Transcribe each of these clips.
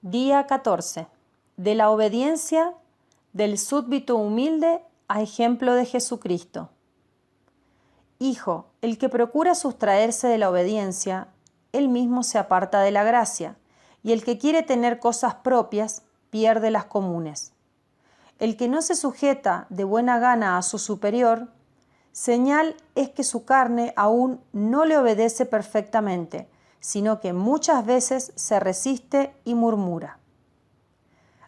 Día 14. De la obediencia del súbdito humilde a ejemplo de Jesucristo. Hijo, el que procura sustraerse de la obediencia, él mismo se aparta de la gracia, y el que quiere tener cosas propias, pierde las comunes. El que no se sujeta de buena gana a su superior, señal es que su carne aún no le obedece perfectamente, sino que muchas veces se resiste y murmura.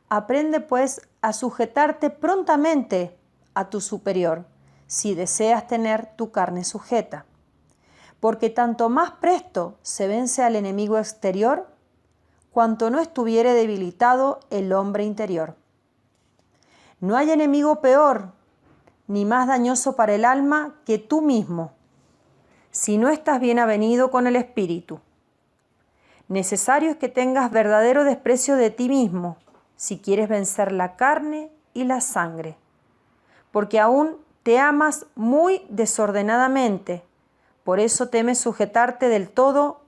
Aprende pues a sujetarte prontamente a tu superior, si deseas tener tu carne sujeta. Porque tanto más presto se vence al enemigo exterior, cuanto no estuviere debilitado el hombre interior. No hay enemigo peor ni más dañoso para el alma que tú mismo, si no estás bien avenido con el espíritu. Necesario es que tengas verdadero desprecio de ti mismo, si quieres vencer la carne y la sangre, porque aún te amas muy desordenadamente, por eso temes sujetarte del todo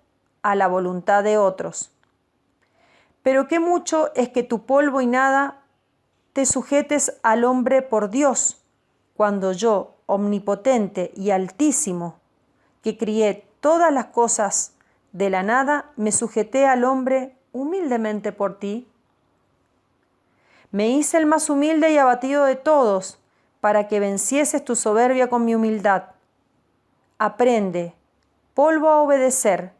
a la voluntad de otros. Pero qué mucho es que tu polvo y nada te sujetes al hombre por Dios, cuando yo, omnipotente y altísimo, que crié todas las cosas de la nada, me sujeté al hombre humildemente por ti. Me hice el más humilde y abatido de todos, para que vencieses tu soberbia con mi humildad. Aprende, polvo a obedecer.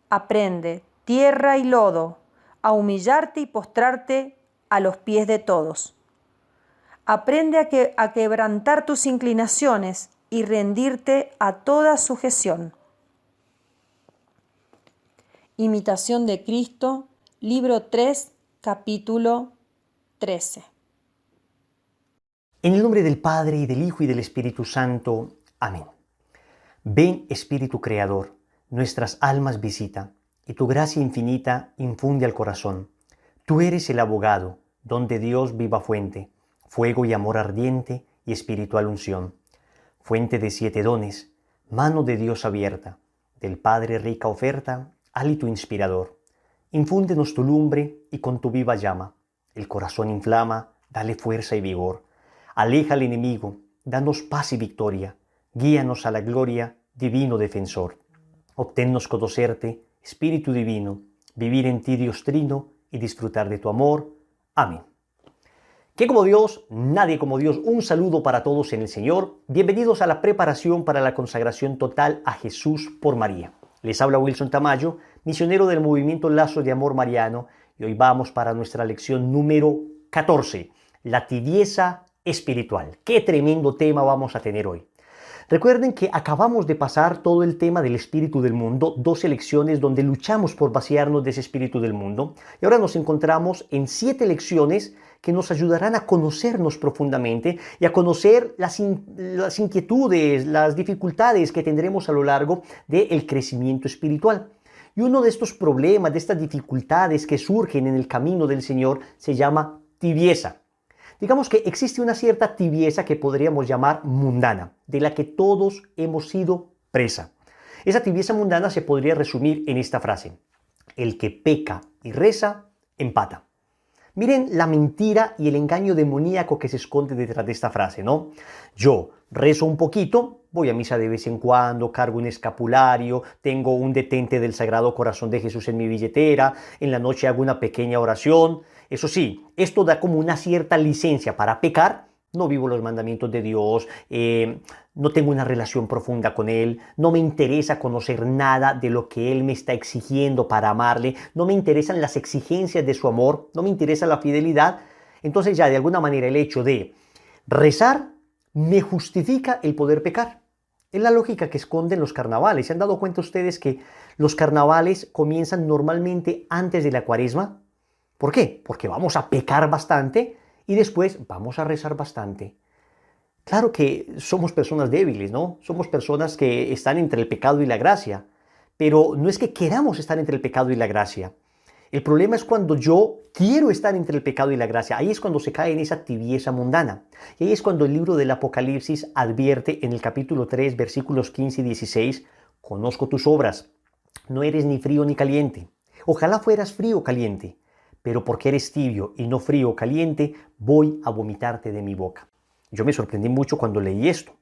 Aprende, tierra y lodo, a humillarte y postrarte a los pies de todos. Aprende a quebrantar tus inclinaciones y rendirte a toda sujeción. Imitación de Cristo, libro 3, capítulo 13. En el nombre del Padre, y del Hijo, y del Espíritu Santo. Amén. Ven, Espíritu Creador, nuestras almas visita, y tu gracia infinita infunde al corazón. Tú eres el abogado, donde Dios viva fuente, fuego y amor ardiente y espiritual unción. Fuente de 7 dones, mano de Dios abierta, del Padre rica oferta, hálito inspirador. Infúndenos tu lumbre y con tu viva llama, el corazón inflama, dale fuerza y vigor. Aleja al enemigo, danos paz y victoria, guíanos a la gloria, divino defensor. Obténnos conocerte, Espíritu divino, vivir en ti Dios trino y disfrutar de tu amor. Amén. ¿Qué como Dios? Nadie como Dios. Un saludo para todos en el Señor. Bienvenidos a la preparación para la consagración total a Jesús por María. Les habla Wilson Tamayo, misionero del movimiento Lazos de Amor Mariano, y hoy vamos para nuestra lección número 14, la tibieza espiritual. Qué tremendo tema vamos a tener hoy. Recuerden que acabamos de pasar todo el tema del espíritu del mundo, 12 lecciones donde luchamos por vaciarnos de ese espíritu del mundo, y ahora nos encontramos en 7 lecciones que nos ayudarán a conocernos profundamente y a conocer las inquietudes, las dificultades que tendremos a lo largo del crecimiento espiritual. Y uno de estos problemas, de estas dificultades que surgen en el camino del Señor, se llama tibieza. Digamos que existe una cierta tibieza que podríamos llamar mundana, de la que todos hemos sido presa. Esa tibieza mundana se podría resumir en esta frase: el que peca y reza, empata. Miren la mentira y el engaño demoníaco que se esconde detrás de esta frase, ¿no? Yo rezo un poquito, voy a misa de vez en cuando, cargo un escapulario, tengo un detente del Sagrado Corazón de Jesús en mi billetera, en la noche hago una pequeña oración. Eso sí, esto da como una cierta licencia para pecar. No vivo los mandamientos de Dios, no tengo una relación profunda con Él, no me interesa conocer nada de lo que Él me está exigiendo para amarle, no me interesan las exigencias de su amor, no me interesa la fidelidad. Entonces ya de alguna manera el hecho de rezar me justifica el poder pecar. Es la lógica que esconden los carnavales. ¿Se han dado cuenta ustedes que los carnavales comienzan normalmente antes de la Cuaresma? ¿Por qué? Porque vamos a pecar bastante y después vamos a rezar bastante. Claro que somos personas débiles, ¿no? Somos personas que están entre el pecado y la gracia, pero no es que queramos estar entre el pecado y la gracia. El problema es cuando yo quiero estar entre el pecado y la gracia. Ahí es cuando se cae en esa tibieza mundana. Y ahí es cuando el libro del Apocalipsis advierte en el capítulo 3, versículos 15 y 16, conozco tus obras, no eres ni frío ni caliente. Ojalá fueras frío o caliente. pero porque eres tibio y no frío o caliente, voy a vomitarte de mi boca. Yo me sorprendí mucho cuando leí esto.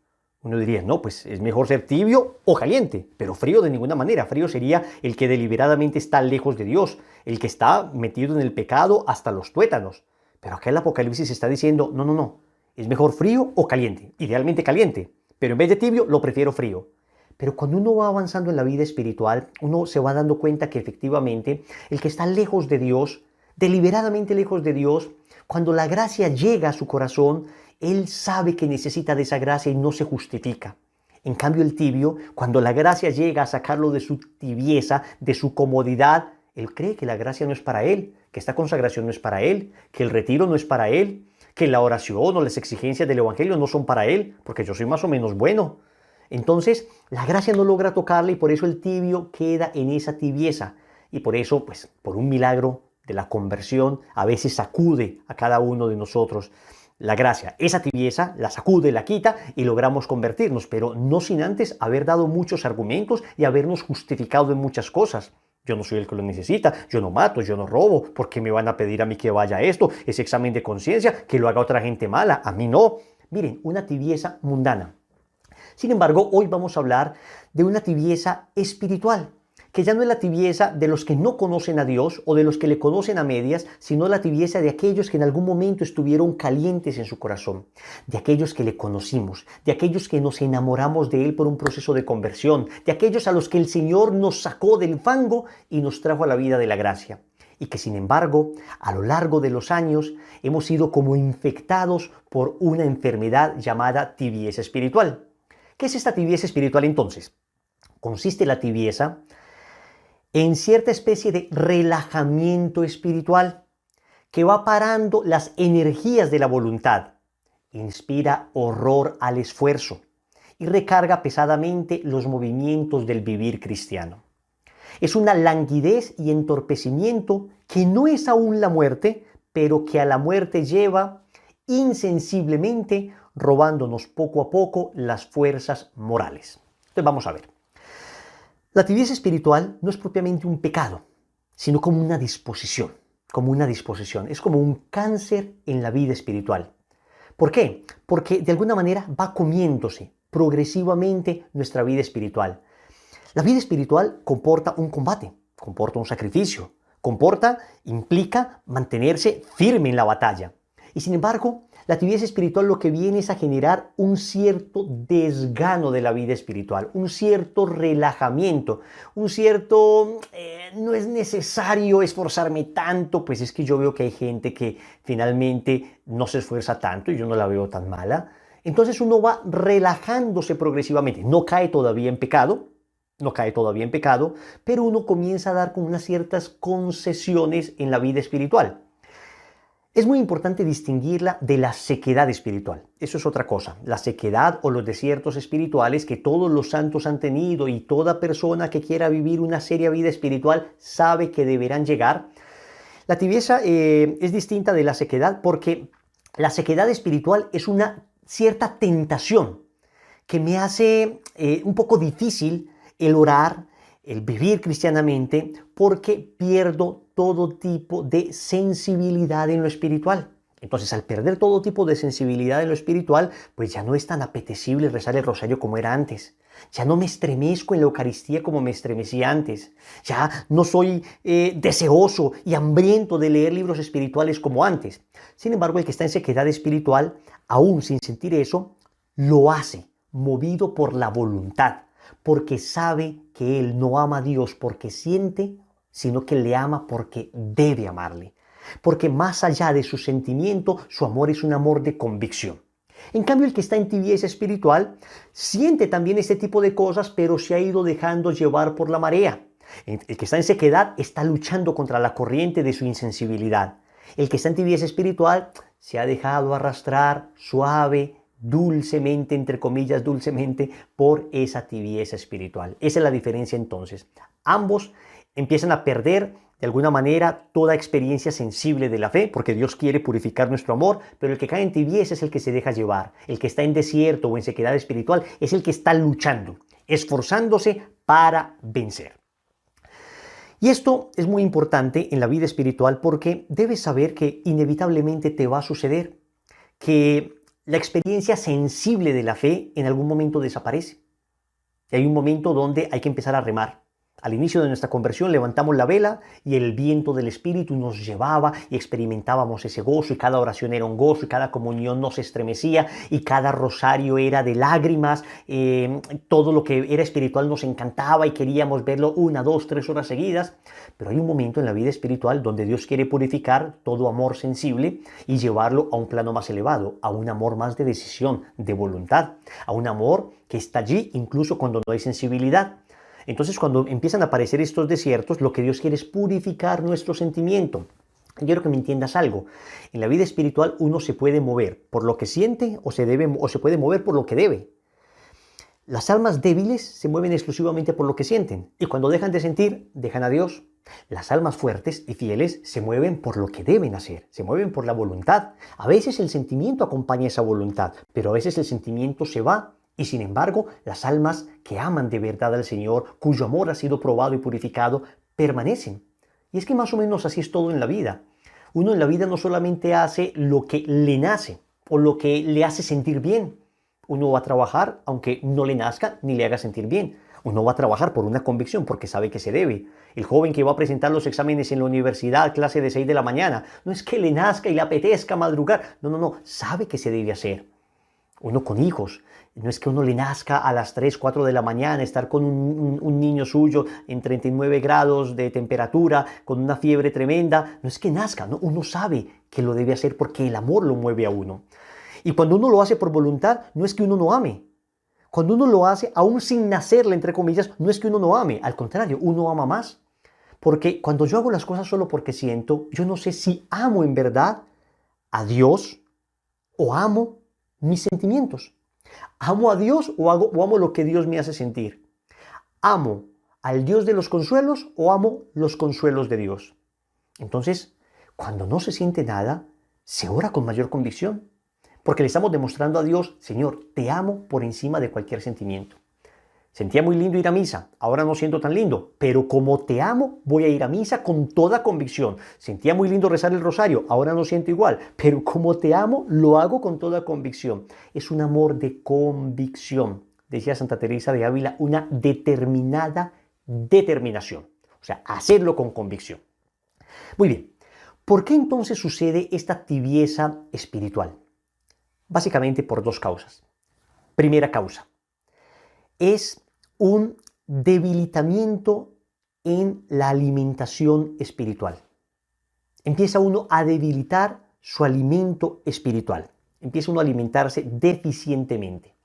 Uno diría, no, pues es mejor ser tibio o caliente, pero frío de ninguna manera. Frío sería el que deliberadamente está lejos de Dios, el que está metido en el pecado hasta los tuétanos. Pero acá el Apocalipsis está diciendo, no, no, no, es mejor frío o caliente, idealmente caliente, pero en vez de tibio lo prefiero frío. Pero cuando uno va avanzando en la vida espiritual, uno se va dando cuenta que efectivamente el que está lejos de Dios, deliberadamente lejos de Dios, cuando la gracia llega a su corazón, él sabe que necesita de esa gracia y no se justifica. En cambio el tibio, cuando la gracia llega a sacarlo de su tibieza, de su comodidad, él cree que la gracia no es para él, que esta consagración no es para él, que el retiro no es para él, que la oración o las exigencias del evangelio no son para él, porque yo soy más o menos bueno. Entonces, la gracia no logra tocarle y por eso el tibio queda en esa tibieza. Y por eso, pues, por un milagro de la conversión, a veces sacude a cada uno de nosotros la gracia. Esa tibieza la sacude, la quita y logramos convertirnos, pero no sin antes haber dado muchos argumentos y habernos justificado en muchas cosas. Yo no soy el que lo necesita, yo no mato, yo no robo, ¿por qué me van a pedir a mí que vaya a esto? Ese examen de conciencia, que lo haga otra gente mala, a mí no. Miren, una tibieza mundana. Sin embargo, hoy vamos a hablar de una tibieza espiritual, que ya no es la tibieza de los que no conocen a Dios o de los que le conocen a medias, sino la tibieza de aquellos que en algún momento estuvieron calientes en su corazón, de aquellos que le conocimos, de aquellos que nos enamoramos de Él por un proceso de conversión, de aquellos a los que el Señor nos sacó del fango y nos trajo a la vida de la gracia. Y que sin embargo, a lo largo de los años, hemos sido como infectados por una enfermedad llamada tibieza espiritual. ¿Qué es esta tibieza espiritual entonces? Consiste la tibieza en cierta especie de relajamiento espiritual que va parando las energías de la voluntad, inspira horror al esfuerzo y recarga pesadamente los movimientos del vivir cristiano. Es una languidez y entorpecimiento que no es aún la muerte, pero que a la muerte lleva insensiblemente, robándonos poco a poco las fuerzas morales. Entonces vamos a ver. La tibieza espiritual no es propiamente un pecado, sino como una disposición, Es como un cáncer en la vida espiritual. ¿Por qué? Porque de alguna manera va comiéndose progresivamente nuestra vida espiritual. La vida espiritual comporta un combate, comporta un sacrificio, implica mantenerse firme en la batalla. Y sin embargo, la tibieza espiritual lo que viene es a generar un cierto desgano de la vida espiritual, un cierto relajamiento, no es necesario esforzarme tanto, pues es que yo veo que hay gente que finalmente no se esfuerza tanto y yo no la veo tan mala. Entonces uno va relajándose progresivamente, no cae todavía en pecado, pero uno comienza a dar con unas ciertas concesiones en la vida espiritual. Es muy importante distinguirla de la sequedad espiritual. Eso es otra cosa. La sequedad o los desiertos espirituales que todos los santos han tenido y toda persona que quiera vivir una seria vida espiritual sabe que deberán llegar. La tibieza es distinta de la sequedad porque la sequedad espiritual es una cierta tentación que me hace un poco difícil el orar, el vivir cristianamente, porque pierdo todo tipo de sensibilidad en lo espiritual. Entonces, al perder todo tipo de sensibilidad en lo espiritual, pues ya no es tan apetecible rezar el rosario como era antes. Ya no me estremezco en la Eucaristía como me estremecía antes. Ya no soy deseoso y hambriento de leer libros espirituales como antes. Sin embargo, el que está en sequedad espiritual, aún sin sentir eso, lo hace, movido por la voluntad, porque sabe que él no ama a Dios porque siente, sino que le ama porque debe amarle. Porque más allá de su sentimiento, su amor es un amor de convicción. En cambio, el que está en tibieza espiritual siente también este tipo de cosas, pero se ha ido dejando llevar por la marea. El que está en sequedad está luchando contra la corriente de su insensibilidad. El que está en tibieza espiritual se ha dejado arrastrar suave, dulcemente, entre comillas, dulcemente, por esa tibieza espiritual. Esa es la diferencia entonces. Ambos empiezan a perder de alguna manera toda experiencia sensible de la fe, porque Dios quiere purificar nuestro amor, pero el que cae en tibieza es el que se deja llevar. El que está en desierto o en sequedad espiritual es el que está luchando, esforzándose para vencer. Y esto es muy importante en la vida espiritual porque debes saber que inevitablemente te va a suceder que la experiencia sensible de la fe en algún momento desaparece. Y hay un momento donde hay que empezar a remar. Al inicio de nuestra conversión levantamos la vela y el viento del Espíritu nos llevaba y experimentábamos ese gozo y cada oración era un gozo y cada comunión nos estremecía y cada rosario era de lágrimas. Todo lo que era espiritual nos encantaba y queríamos verlo 1, 2, 3 horas seguidas. Pero hay un momento en la vida espiritual donde Dios quiere purificar todo amor sensible y llevarlo a un plano más elevado, a un amor más de decisión, de voluntad, a un amor que está allí incluso cuando no hay sensibilidad. Entonces, cuando empiezan a aparecer estos desiertos, lo que Dios quiere es purificar nuestro sentimiento. Yo quiero que me entiendas algo. En la vida espiritual uno se puede mover por lo que siente o se puede mover por lo que debe. Las almas débiles se mueven exclusivamente por lo que sienten y cuando dejan de sentir, dejan a Dios. Las almas fuertes y fieles se mueven por lo que deben hacer, se mueven por la voluntad. A veces el sentimiento acompaña esa voluntad, pero a veces el sentimiento se va. Y sin embargo, las almas que aman de verdad al Señor, cuyo amor ha sido probado y purificado, permanecen. Y es que más o menos así es todo en la vida. Uno en la vida no solamente hace lo que le nace o lo que le hace sentir bien. Uno va a trabajar aunque no le nazca ni le haga sentir bien. Uno va a trabajar por una convicción porque sabe que se debe. El joven que va a presentar los exámenes en la universidad, clase de 6 de la mañana, no es que le nazca y le apetezca madrugar. No, sabe que se debe hacer. Uno con hijos, no es que uno le nazca a las 3, 4 de la mañana estar con un niño suyo en 39 grados de temperatura, con una fiebre tremenda. No es que nazca, ¿no? Uno sabe que lo debe hacer porque el amor lo mueve a uno. Y cuando uno lo hace por voluntad, no es que uno no ame. Cuando uno lo hace, aún sin nacerle, entre comillas, no es que uno no ame. Al contrario, uno ama más. Porque cuando yo hago las cosas solo porque siento, yo no sé si amo en verdad a Dios o amo mis sentimientos. ¿Amo a Dios o amo lo que Dios me hace sentir? ¿Amo al Dios de los consuelos o amo los consuelos de Dios? Entonces, cuando no se siente nada, se ora con mayor convicción. Porque le estamos demostrando a Dios, Señor, te amo por encima de cualquier sentimiento. Sentía muy lindo ir a misa, ahora no siento tan lindo, pero como te amo, voy a ir a misa con toda convicción. Sentía muy lindo rezar el rosario, ahora no siento igual, pero como te amo, lo hago con toda convicción. Es un amor de convicción, decía Santa Teresa de Ávila, una determinada determinación. O sea, hacerlo con convicción. Muy bien, ¿por qué entonces sucede esta tibieza espiritual? Básicamente por dos causas. Primera causa. Es un debilitamiento en la alimentación espiritual. Empieza uno a debilitar su alimento espiritual. Empieza uno a alimentarse deficientemente.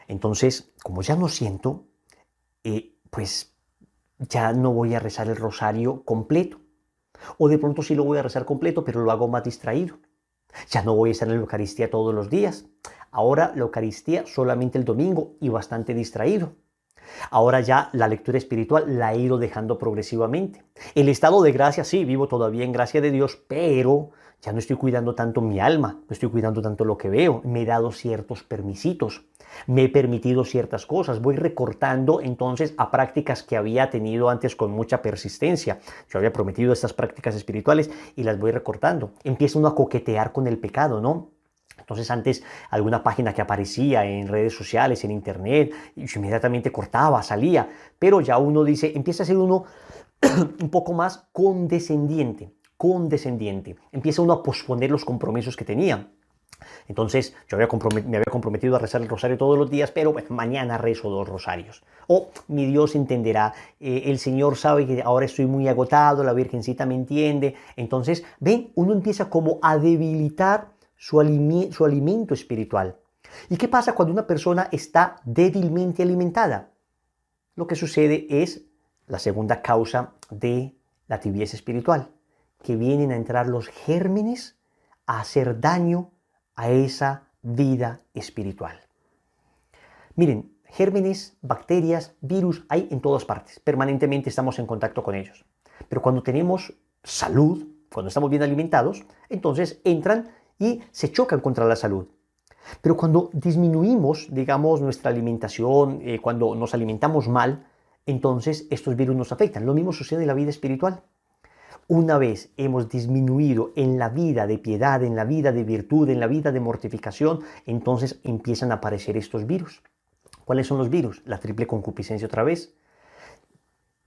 Entonces, como ya no siento, pues ya no voy a rezar el rosario completo. O de pronto sí lo voy a rezar completo, pero lo hago más distraído. Ya no voy a estar en la Eucaristía todos los días. Ahora la Eucaristía solamente el domingo y bastante distraído. Ahora ya la lectura espiritual la he ido dejando progresivamente. El estado de gracia, sí, vivo todavía en gracia de Dios, pero ya no estoy cuidando tanto mi alma, no estoy cuidando tanto lo que veo. Me he dado ciertos permisitos, me he permitido ciertas cosas, voy recortando entonces a prácticas que había tenido antes con mucha persistencia. Yo había prometido estas prácticas espirituales y las voy recortando. Empieza uno a coquetear con el pecado, ¿no? Entonces antes alguna página que aparecía en redes sociales, en internet, yo inmediatamente cortaba, salía, pero ya uno dice, empieza a ser uno un poco más condescendiente. Empieza uno a posponer los compromisos que tenía. Entonces yo me había comprometido a rezar el rosario todos los días, pero bueno, mañana rezo 2 rosarios. O mi Dios entenderá, el Señor sabe que ahora estoy muy agotado, la Virgencita me entiende. Entonces, ven, uno empieza como a debilitar su alimento espiritual. ¿Y qué pasa cuando una persona está débilmente alimentada? Lo que sucede es la segunda causa de la tibieza espiritual, que vienen a entrar los gérmenes a hacer daño a esa vida espiritual. Miren, gérmenes, bacterias, virus, hay en todas partes. Permanentemente estamos en contacto con ellos. Pero cuando tenemos salud, cuando estamos bien alimentados, entonces entran y se chocan contra la salud. Pero cuando disminuimos, digamos, nuestra alimentación, cuando nos alimentamos mal, entonces estos virus nos afectan. Lo mismo sucede en la vida espiritual. Una vez hemos disminuido en la vida de piedad, en la vida de virtud, en la vida de mortificación, entonces empiezan a aparecer estos virus. ¿Cuáles son los virus? La triple concupiscencia otra vez.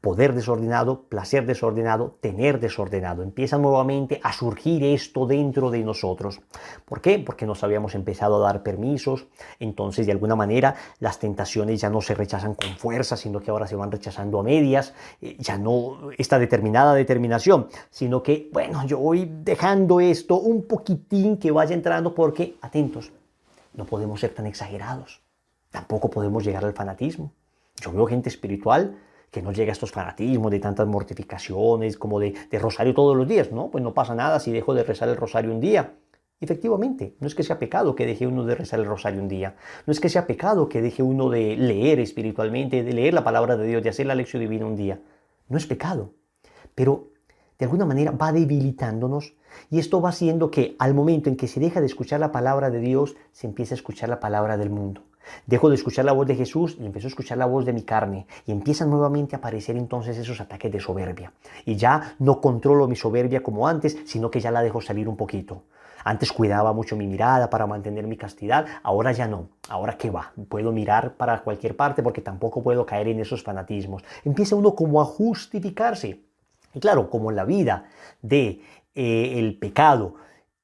Poder desordenado, placer desordenado, tener desordenado. Empieza nuevamente a surgir esto dentro de nosotros. ¿Por qué? Porque nos habíamos empezado a dar permisos. Entonces, de alguna manera, las tentaciones ya no se rechazan con fuerza, sino que ahora se van rechazando a medias. Ya no esta determinada determinación, sino que, bueno, yo voy dejando esto un poquitín que vaya entrando porque, atentos, no podemos ser tan exagerados. Tampoco podemos llegar al fanatismo. Yo veo gente espiritual que no llega a estos fanatismos de tantas mortificaciones como de rosario todos los días. No, pues no pasa nada si dejo de rezar el rosario un día. Efectivamente, no es que sea pecado que deje uno de rezar el rosario un día. No es que sea pecado que deje uno de leer espiritualmente, de leer la palabra de Dios, de hacer la lección divina un día. No es pecado. Pero de alguna manera va debilitándonos y esto va haciendo que al momento en que se deja de escuchar la palabra de Dios, se empieza a escuchar la palabra del mundo. Dejo de escuchar la voz de Jesús y empiezo a escuchar la voz de mi carne y empiezan nuevamente a aparecer entonces esos ataques de soberbia. Y ya no controlo mi soberbia como antes, sino que ya la dejo salir un poquito. Antes cuidaba mucho mi mirada para mantener mi castidad, ahora ya no. Ahora qué va, puedo mirar para cualquier parte porque tampoco puedo caer en esos fanatismos. Empieza uno como a justificarse. Y claro, como la vida de el pecado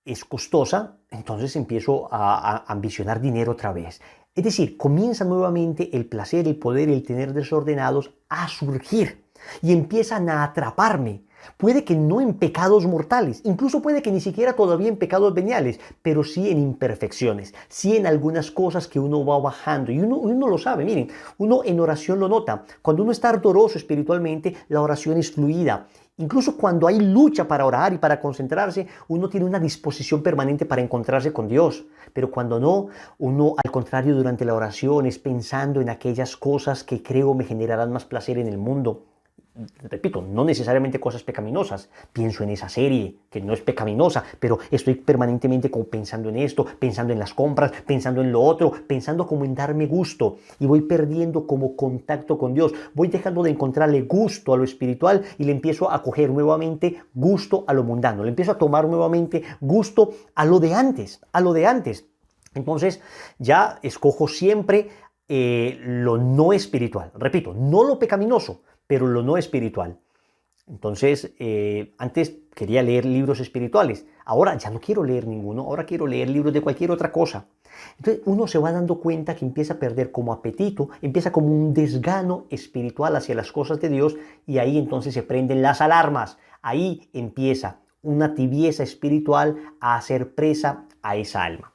es costosa, entonces empiezo a ambicionar dinero otra vez. Es decir, comienza nuevamente el placer, el poder, el tener desordenados a surgir y empiezan a atraparme. Puede que no en pecados mortales, incluso puede que ni siquiera todavía en pecados veniales, pero sí en imperfecciones, sí en algunas cosas que uno va bajando y uno lo sabe. Miren, uno en oración lo nota. Cuando uno está ardoroso espiritualmente, la oración es fluida. Incluso cuando hay lucha para orar y para concentrarse, uno tiene una disposición permanente para encontrarse con Dios. Pero cuando no, uno al contrario durante la oración es pensando en aquellas cosas que creo me generarán más placer en el mundo. Repito, no necesariamente cosas pecaminosas. Pienso en esa serie que no es pecaminosa, pero estoy permanentemente como pensando en esto, pensando en las compras, pensando en lo otro, pensando como en darme gusto y voy perdiendo como contacto con Dios. Voy dejando de encontrarle gusto a lo espiritual y le empiezo a coger nuevamente gusto a lo mundano. Le empiezo a tomar nuevamente gusto a lo de antes, Entonces ya escojo siempre lo no espiritual. Repito, no lo pecaminoso, pero lo no espiritual. Entonces, antes quería leer libros espirituales, ahora ya no quiero leer ninguno, ahora quiero leer libros de cualquier otra cosa. Entonces uno se va dando cuenta que empieza a perder como apetito, empieza como un desgano espiritual hacia las cosas de Dios y ahí entonces se prenden las alarmas, ahí empieza una tibieza espiritual a hacer presa a esa alma.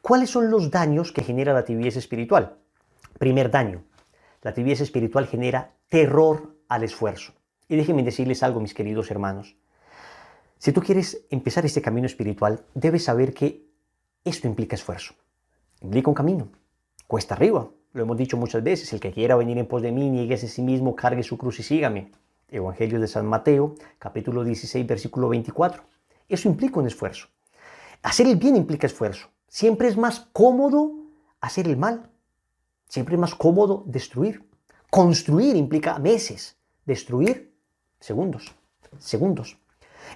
¿Cuáles son los daños que genera la tibieza espiritual? Primer daño. La tibieza espiritual genera terror al esfuerzo. Y déjenme decirles algo, mis queridos hermanos. Si tú quieres empezar este camino espiritual, debes saber que esto implica esfuerzo. Implica un camino. Cuesta arriba. Lo hemos dicho muchas veces. El que quiera venir en pos de mí, niéguese a sí mismo, cargue su cruz y sígame. Evangelio de San Mateo, capítulo 16, versículo 24. Eso implica un esfuerzo. Hacer el bien implica esfuerzo. Siempre es más cómodo hacer el mal. Siempre es más cómodo destruir. Construir implica meses. Destruir, segundos.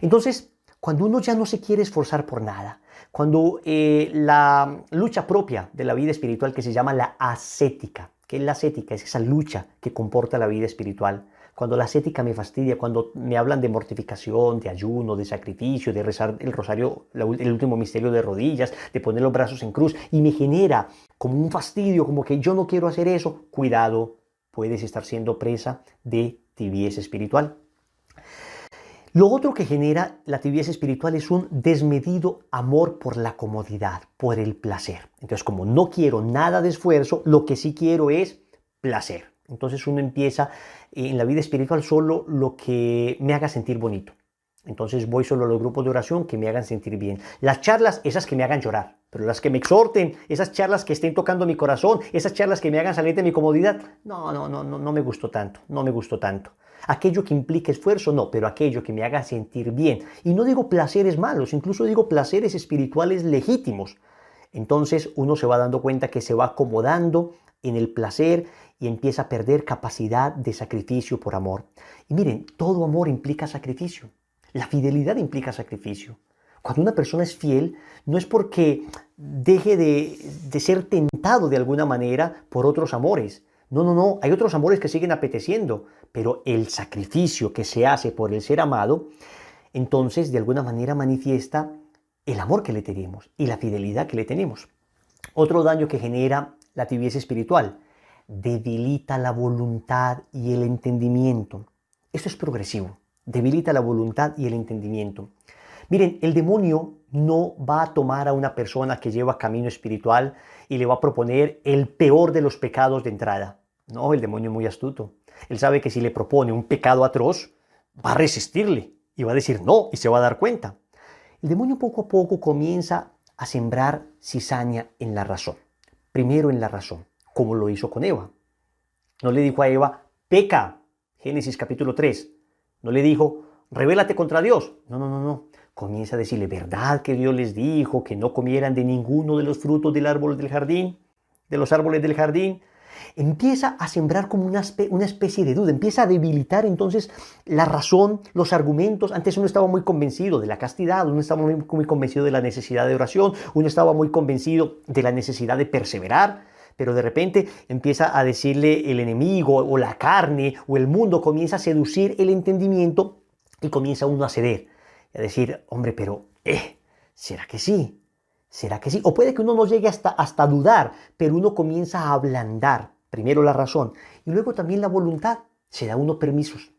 Entonces, cuando uno ya no se quiere esforzar por nada, cuando la lucha propia de la vida espiritual que se llama la ascética, ¿qué es la ascética? Es esa lucha que comporta la vida espiritual. Cuando la ascética me fastidia, cuando me hablan de mortificación, de ayuno, de sacrificio, de rezar el rosario, el último misterio de rodillas, de poner los brazos en cruz, y me genera como un fastidio, como que yo no quiero hacer eso, cuidado, puedes estar siendo presa de tibieza espiritual. Lo otro que genera la tibieza espiritual es un desmedido amor por la comodidad, por el placer. Entonces, como no quiero nada de esfuerzo, lo que sí quiero es placer. Entonces uno empieza en la vida espiritual solo lo que me haga sentir bonito. Entonces voy solo a los grupos de oración que me hagan sentir bien. Las charlas, esas que me hagan llorar, pero las que me exhorten, esas charlas que estén tocando mi corazón, esas charlas que me hagan salir de mi comodidad, no me gustó tanto, no me gustó tanto. Aquello que implique esfuerzo, no, pero aquello que me haga sentir bien. Y no digo placeres malos, incluso digo placeres espirituales legítimos. Entonces uno se va dando cuenta que se va acomodando en el placer y empieza a perder capacidad de sacrificio por amor. Y miren, todo amor implica sacrificio. La fidelidad implica sacrificio. Cuando una persona es fiel, no es porque deje de ser tentado de alguna manera por otros amores. No, no, no. Hay otros amores que siguen apeteciendo, pero el sacrificio que se hace por el ser amado, entonces de alguna manera manifiesta el amor que le tenemos y la fidelidad que le tenemos. Otro daño que genera la tibieza espiritual: debilita la voluntad y el entendimiento. Esto es progresivo. Debilita la voluntad y el entendimiento. Miren, el demonio no va a tomar a una persona que lleva camino espiritual y le va a proponer el peor de los pecados de entrada. No, el demonio es muy astuto. Él sabe que si le propone un pecado atroz, va a resistirle y va a decir no y se va a dar cuenta. El demonio poco a poco comienza a sembrar cizaña en la razón. Primero en la razón, como lo hizo con Eva. No le dijo a Eva, peca, Génesis capítulo 3. No le dijo, rebélate contra Dios. No, no, no, no. Comienza a decirle, ¿verdad que Dios les dijo que no comieran de ninguno de los frutos del árbol del jardín? De los árboles del jardín. Empieza a sembrar como una especie de duda, empieza a debilitar entonces la razón, los argumentos. Antes uno estaba muy convencido de la castidad, uno estaba muy convencido de la necesidad de oración, uno estaba muy convencido de la necesidad de perseverar, pero de repente empieza a decirle el enemigo o la carne o el mundo, comienza a seducir el entendimiento y comienza uno a ceder, a decir, hombre, pero ¿será que sí? ¿Será que sí? O puede que uno no llegue hasta dudar, pero uno comienza a ablandar primero la razón y luego también la voluntad. Se da uno permisos,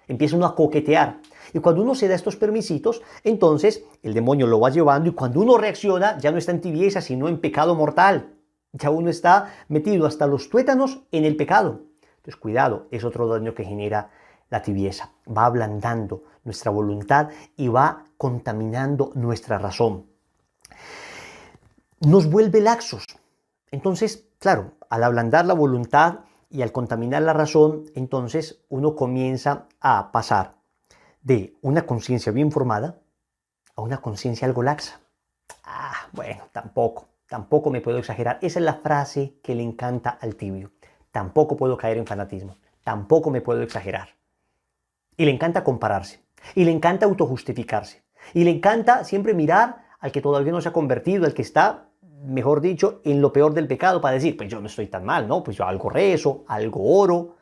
empieza uno a coquetear. Y cuando uno se da estos permisitos, entonces el demonio lo va llevando y cuando uno reacciona ya no está en tibieza, sino en pecado mortal. Ya uno está metido hasta los tuétanos en el pecado. Entonces cuidado, es otro daño que genera la tibieza. Va ablandando nuestra voluntad y va contaminando nuestra razón. Nos vuelve laxos. Entonces, claro, al ablandar la voluntad y al contaminar la razón, entonces uno comienza a pasar de una conciencia bien formada a una conciencia algo laxa. Bueno, tampoco me puedo exagerar. Esa es la frase que le encanta al tibio. Tampoco puedo caer en fanatismo. Tampoco me puedo exagerar. Y le encanta compararse. Y le encanta autojustificarse. Y le encanta siempre mirar al que todavía no se ha convertido, al que está, mejor dicho, en lo peor del pecado para decir, pues yo no estoy tan mal, ¿no? Pues yo algo rezo, algo oro.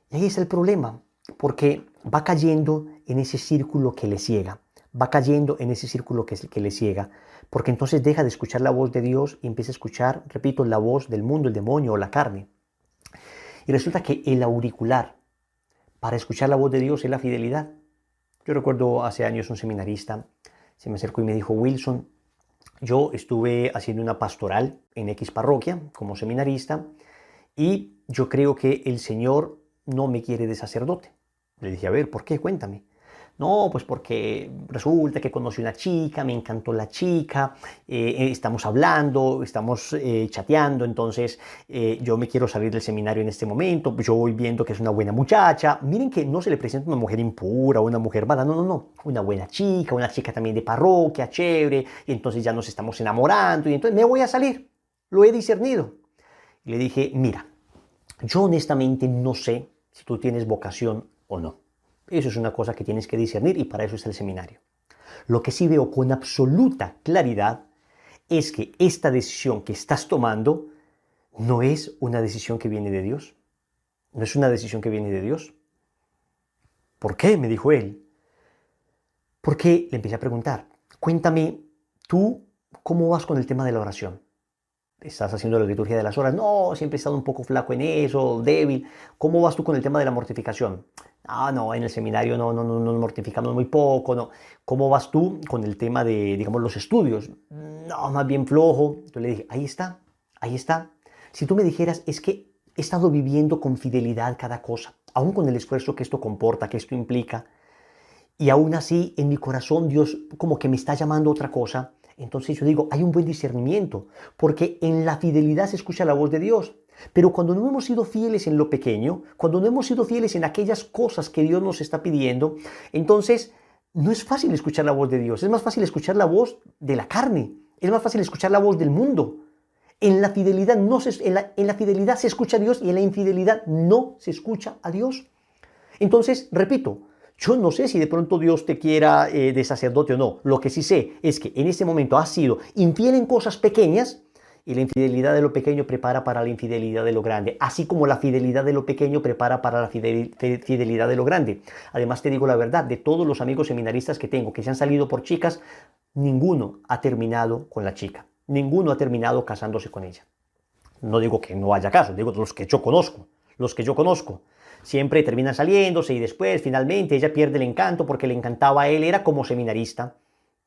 Y ahí es el problema, porque va cayendo en ese círculo que le ciega. Va cayendo en ese círculo que le ciega. Porque entonces deja de escuchar la voz de Dios y empieza a escuchar, repito, la voz del mundo, el demonio o la carne. Y resulta que el auricular para escuchar la voz de Dios es la fidelidad. Yo recuerdo hace años un seminarista se me acercó y me dijo, Wilson, yo estuve haciendo una pastoral en X parroquia como seminarista y yo creo que el Señor no me quiere de sacerdote. Le dije, a ver, ¿por qué? Cuéntame. No, pues porque resulta que conocí una chica, me encantó la chica, estamos hablando, estamos chateando, entonces yo me quiero salir del seminario en este momento, yo voy viendo que es una buena muchacha. Miren que no se le presenta una mujer impura o una mujer mala, no, una buena chica, una chica también de parroquia, chévere, y entonces ya nos estamos enamorando y entonces me voy a salir, lo he discernido. Y le dije, mira, yo honestamente no sé si tú tienes vocación o no. Eso es una cosa que tienes que discernir y para eso es el seminario. Lo que sí veo con absoluta claridad es que esta decisión que estás tomando no es una decisión que viene de Dios. No es una decisión que viene de Dios. ¿Por qué? Me dijo él. Porque le empecé a preguntar, cuéntame, ¿tú cómo vas con el tema de la oración? ¿Estás haciendo la liturgia de las horas? No, siempre he estado un poco flaco en eso, débil. ¿Cómo vas tú con el tema de la mortificación? No, en el seminario no nos mortificamos muy poco, no. ¿Cómo vas tú con el tema de, digamos, los estudios? No, más bien flojo. Yo le dije, ahí está. Si tú me dijeras, es que he estado viviendo con fidelidad cada cosa, aún con el esfuerzo que esto comporta, que esto implica, y aún así en mi corazón Dios como que me está llamando a otra cosa, entonces yo digo, hay un buen discernimiento, porque en la fidelidad se escucha la voz de Dios. Pero cuando no hemos sido fieles en lo pequeño, cuando no hemos sido fieles en aquellas cosas que Dios nos está pidiendo, entonces no es fácil escuchar la voz de Dios. Es más fácil escuchar la voz de la carne. Es más fácil escuchar la voz del mundo. En la fidelidad, en la fidelidad se escucha a Dios y en la infidelidad no se escucha a Dios. Entonces, repito, yo no sé si de pronto Dios te quiera de sacerdote o no. Lo que sí sé es que en este momento has sido infiel en cosas pequeñas y la infidelidad de lo pequeño prepara para la infidelidad de lo grande, así como la fidelidad de lo pequeño prepara para la fidelidad de lo grande. Además te digo la verdad, de todos los amigos seminaristas que tengo que se han salido por chicas, ninguno ha terminado con la chica, ninguno ha terminado casándose con ella. No digo que no haya casos, digo los que yo conozco. Siempre terminan saliéndose y después finalmente ella pierde el encanto porque le encantaba a él, era como seminarista.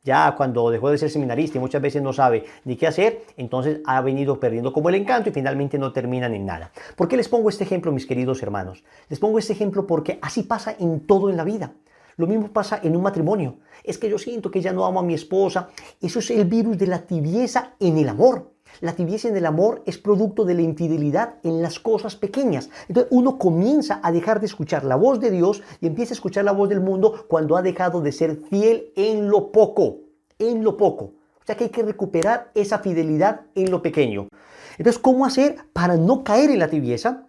Ya cuando dejó de ser seminarista y muchas veces no sabe ni qué hacer, entonces ha venido perdiendo como el encanto y finalmente no terminan en nada. ¿Por qué les pongo este ejemplo, mis queridos hermanos? Les pongo este ejemplo porque así pasa en todo en la vida. Lo mismo pasa en un matrimonio. Es que yo siento que ya no amo a mi esposa. Eso es el virus de la tibieza en el amor. La tibieza en el amor es producto de la infidelidad en las cosas pequeñas. Entonces uno comienza a dejar de escuchar la voz de Dios y empieza a escuchar la voz del mundo cuando ha dejado de ser fiel en lo poco. En lo poco. O sea que hay que recuperar esa fidelidad en lo pequeño. Entonces, ¿cómo hacer para no caer en la tibieza?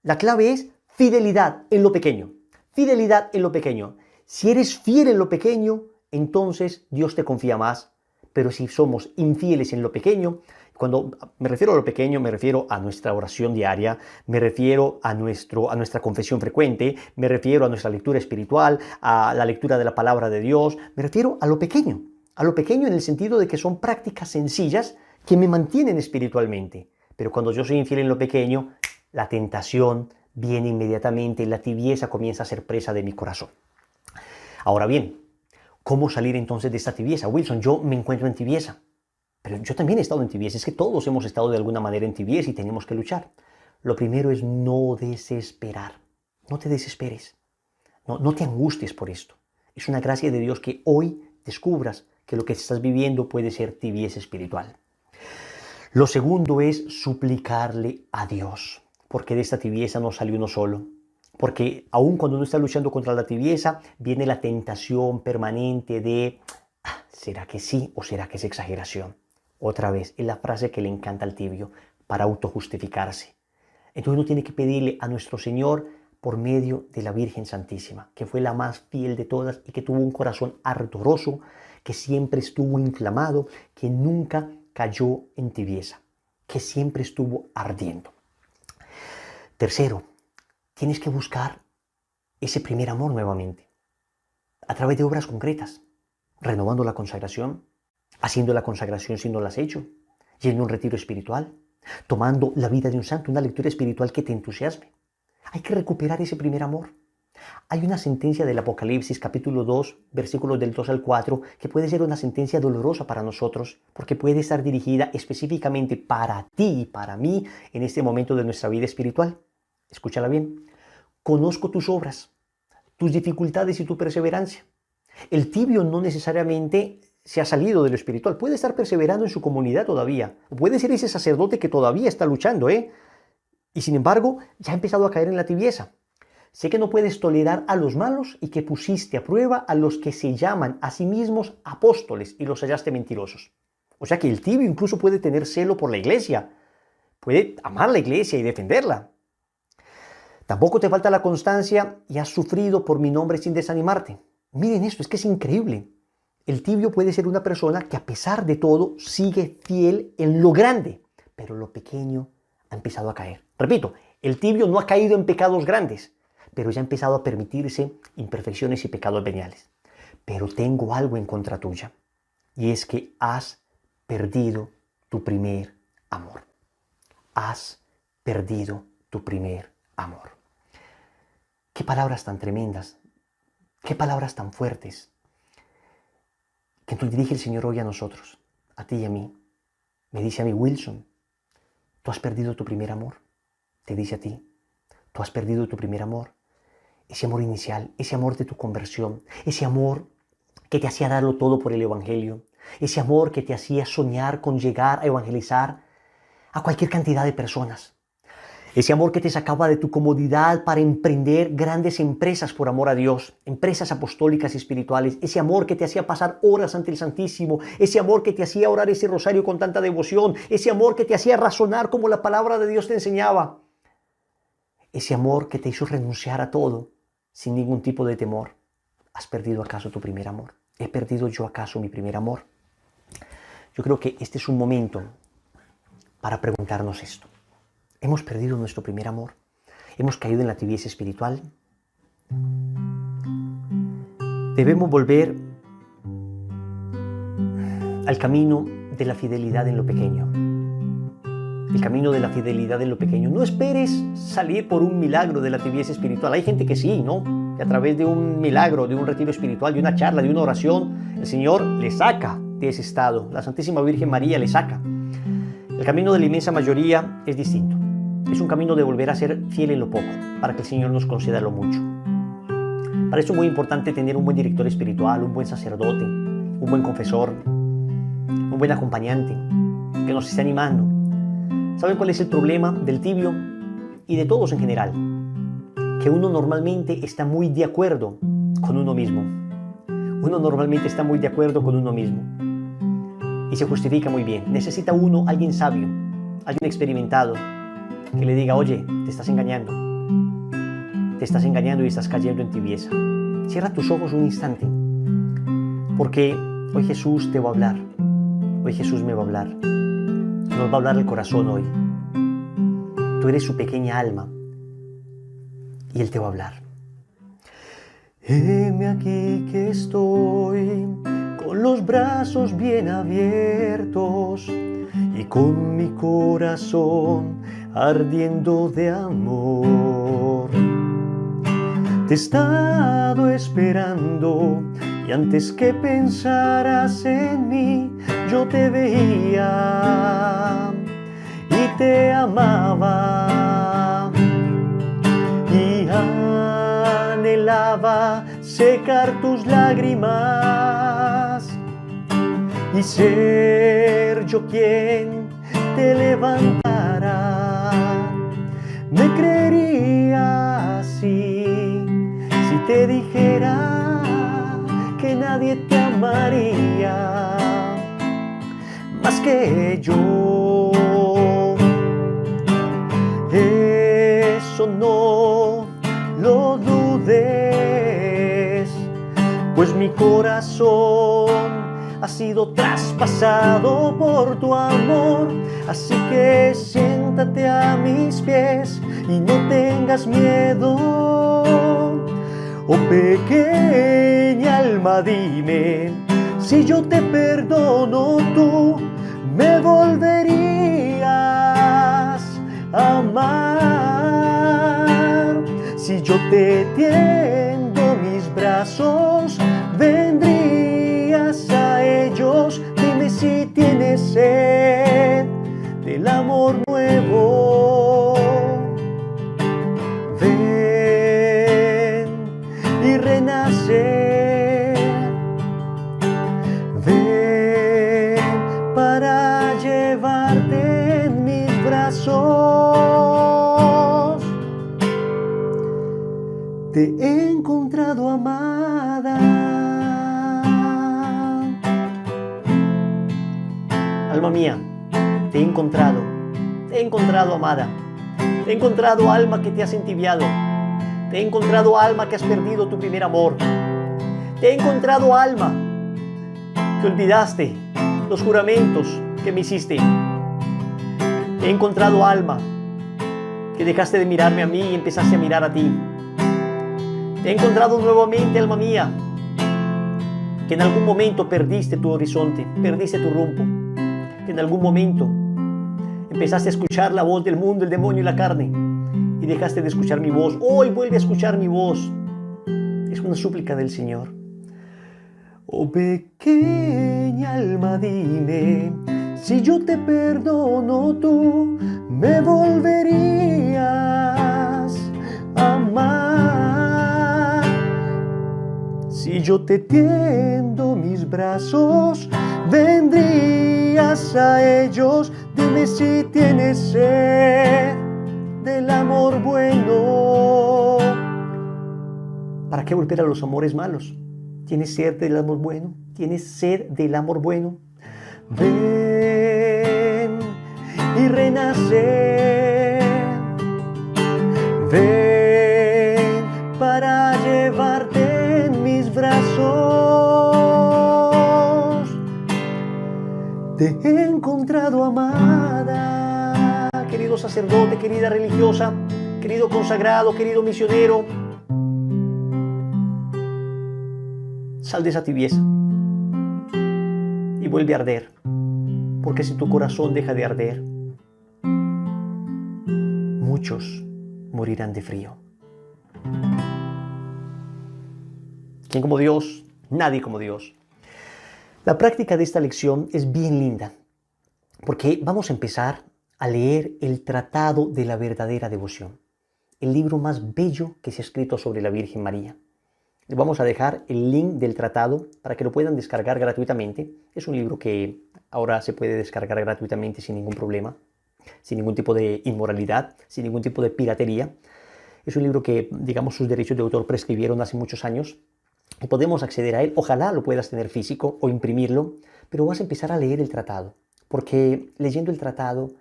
La clave es fidelidad en lo pequeño. Fidelidad en lo pequeño. Si eres fiel en lo pequeño, entonces Dios te confía más. Pero si somos infieles en lo pequeño, cuando me refiero a lo pequeño, me refiero a nuestra oración diaria, me refiero a nuestra confesión frecuente, me refiero a nuestra lectura espiritual, a la lectura de la palabra de Dios, me refiero a lo pequeño en el sentido de que son prácticas sencillas que me mantienen espiritualmente. Pero cuando yo soy infiel en lo pequeño, la tentación viene inmediatamente y la tibieza comienza a ser presa de mi corazón. Ahora bien, ¿cómo salir entonces de esta tibieza? Wilson, yo me encuentro en tibieza. Pero yo también he estado en tibieza. Es que todos hemos estado de alguna manera en tibieza y tenemos que luchar. Lo primero es no desesperar. No te desesperes. No te angusties por esto. Es una gracia de Dios que hoy descubras que lo que estás viviendo puede ser tibieza espiritual. Lo segundo es suplicarle a Dios. Porque de esta tibieza no sale uno solo. Porque aun cuando uno está luchando contra la tibieza, viene la tentación permanente de ¿será que sí o será que es exageración? Otra vez, es la frase que le encanta al tibio para autojustificarse. Entonces uno tiene que pedirle a nuestro Señor por medio de la Virgen Santísima, que fue la más fiel de todas y que tuvo un corazón ardoroso, que siempre estuvo inflamado, que nunca cayó en tibieza, que siempre estuvo ardiendo. Tercero, tienes que buscar ese primer amor nuevamente, a través de obras concretas, renovando la consagración, haciendo la consagración si no la has hecho, yendo a un retiro espiritual, tomando la vida de un santo, una lectura espiritual que te entusiasme. Hay que recuperar ese primer amor. Hay una sentencia del Apocalipsis, capítulo 2, versículos del 2 al 4, que puede ser una sentencia dolorosa para nosotros, porque puede estar dirigida específicamente para ti y para mí en este momento de nuestra vida espiritual. Escúchala bien. Conozco tus obras, tus dificultades y tu perseverancia. El tibio no necesariamente se ha salido de lo espiritual, puede estar perseverando en su comunidad todavía, o puede ser ese sacerdote que todavía está luchando, y sin embargo ya ha empezado a caer en la tibieza. Sé que no puedes tolerar a los malos y que pusiste a prueba a los que se llaman a sí mismos apóstoles y los hallaste mentirosos. O sea que el tibio incluso puede tener celo por la iglesia, puede amar la iglesia y defenderla. Tampoco te falta la constancia y has sufrido por mi nombre sin desanimarte. Miren esto, es que es increíble. El tibio puede ser una persona que a pesar de todo sigue fiel en lo grande, pero lo pequeño ha empezado a caer. Repito, el tibio no ha caído en pecados grandes, pero ya ha empezado a permitirse imperfecciones y pecados veniales. Pero tengo algo en contra tuya, y es que has perdido tu primer amor. Has perdido tu primer amor. Qué palabras tan tremendas, qué palabras tan fuertes que nos dirige el Señor hoy a nosotros, a ti y a mí. Me dice a mí, Wilson, tú has perdido tu primer amor. Te dice a ti, tú has perdido tu primer amor. Ese amor inicial, ese amor de tu conversión, ese amor que te hacía darlo todo por el Evangelio, ese amor que te hacía soñar con llegar a evangelizar a cualquier cantidad de personas. Ese amor que te sacaba de tu comodidad para emprender grandes empresas por amor a Dios, empresas apostólicas y espirituales. Ese amor que te hacía pasar horas ante el Santísimo. Ese amor que te hacía orar ese rosario con tanta devoción. Ese amor que te hacía razonar como la palabra de Dios te enseñaba. Ese amor que te hizo renunciar a todo sin ningún tipo de temor. ¿Has perdido acaso tu primer amor? ¿He perdido yo acaso mi primer amor? Yo creo que este es un momento para preguntarnos esto. ¿Hemos perdido nuestro primer amor? ¿Hemos caído en la tibieza espiritual? Debemos volver al camino de la fidelidad en lo pequeño. El camino de la fidelidad en lo pequeño. No esperes salir por un milagro de la tibieza espiritual. Hay gente que sí, ¿no? Que a través de un milagro, de un retiro espiritual, de una charla, de una oración, el Señor le saca de ese estado. La Santísima Virgen María le saca. El camino de la inmensa mayoría es distinto. Es un camino de volver a ser fiel en lo poco, para que el Señor nos conceda lo mucho. Para eso es muy importante tener un buen director espiritual, un buen sacerdote, un buen confesor, un buen acompañante, que nos esté animando. ¿Saben cuál es el problema del tibio y de todos en general? Que uno normalmente está muy de acuerdo con uno mismo. Uno normalmente está muy de acuerdo con uno mismo. Y se justifica muy bien. Necesita uno, alguien sabio, alguien experimentado, que le diga, oye, te estás engañando y estás cayendo en tibieza. Cierra tus ojos un instante, porque hoy Jesús te va a hablar, hoy Jesús me va a hablar, nos va a hablar el corazón hoy. Tú eres su pequeña alma y Él te va a hablar. Heme aquí que estoy, con los brazos bien abiertos y con mi corazón ardiendo de amor. Te he estado esperando y antes que pensaras en mí, yo te veía y te amaba y anhelaba secar tus lágrimas y ser yo quien te levantara. Me creerías si te dijera que nadie te amaría más que yo. Eso no lo dudes, pues mi corazón ha sido traspasado por tu amor. Así que siéntate a mis pies y no tengas miedo. Oh pequeña alma, dime, si yo te perdono, tú me volverías a amar. Si yo te tiendo mis brazos, vendrías a ellos. Dime si tienes sed del amor nuevo. Ven y renacer. Ven para llevarte en mis brazos. Te he encontrado, amada. Alma mía, te he encontrado, amada. Te he encontrado, alma que te has entibiado. Te he encontrado, alma que has perdido tu primer amor. Te he encontrado, alma que olvidaste los juramentos que me hiciste. Te he encontrado, alma que dejaste de mirarme a mí y empezaste a mirar a ti. Te he encontrado nuevamente, alma mía, que en algún momento perdiste tu horizonte, perdiste tu rumbo, que en algún momento empezaste a escuchar la voz del mundo, el demonio y la carne, y dejaste de escuchar mi voz. Hoy vuelve a escuchar mi voz. Es una súplica del Señor. Oh pequeña alma, dime, si yo te perdono, tú me volverías a amar. Si yo te tiendo mis brazos, vendrías a ellos. Dime si tienes sed del amor bueno. ¿Para qué volver a los amores malos? ¿Tienes sed del amor bueno? ¿Tienes sed del amor bueno? Ven y renace. Ven para llevarte en mis brazos. Te he encontrado, amada. Querido sacerdote, querida religiosa, querido consagrado, querido misionero, sal de esa tibieza y vuelve a arder, porque si tu corazón deja de arder, muchos morirán de frío. ¿Quién como Dios? Nadie como Dios. La práctica de esta lección es bien linda, porque vamos a empezar a leer el Tratado de la Verdadera Devoción, el libro más bello que se ha escrito sobre la Virgen María. Les vamos a dejar el link del tratado para que lo puedan descargar gratuitamente. Es un libro que ahora se puede descargar gratuitamente sin ningún problema, sin ningún tipo de inmoralidad, sin ningún tipo de piratería. Es un libro que, digamos, sus derechos de autor prescribieron hace muchos años y podemos acceder a él. Ojalá lo puedas tener físico o imprimirlo, pero vas a empezar a leer el tratado, porque leyendo el tratado,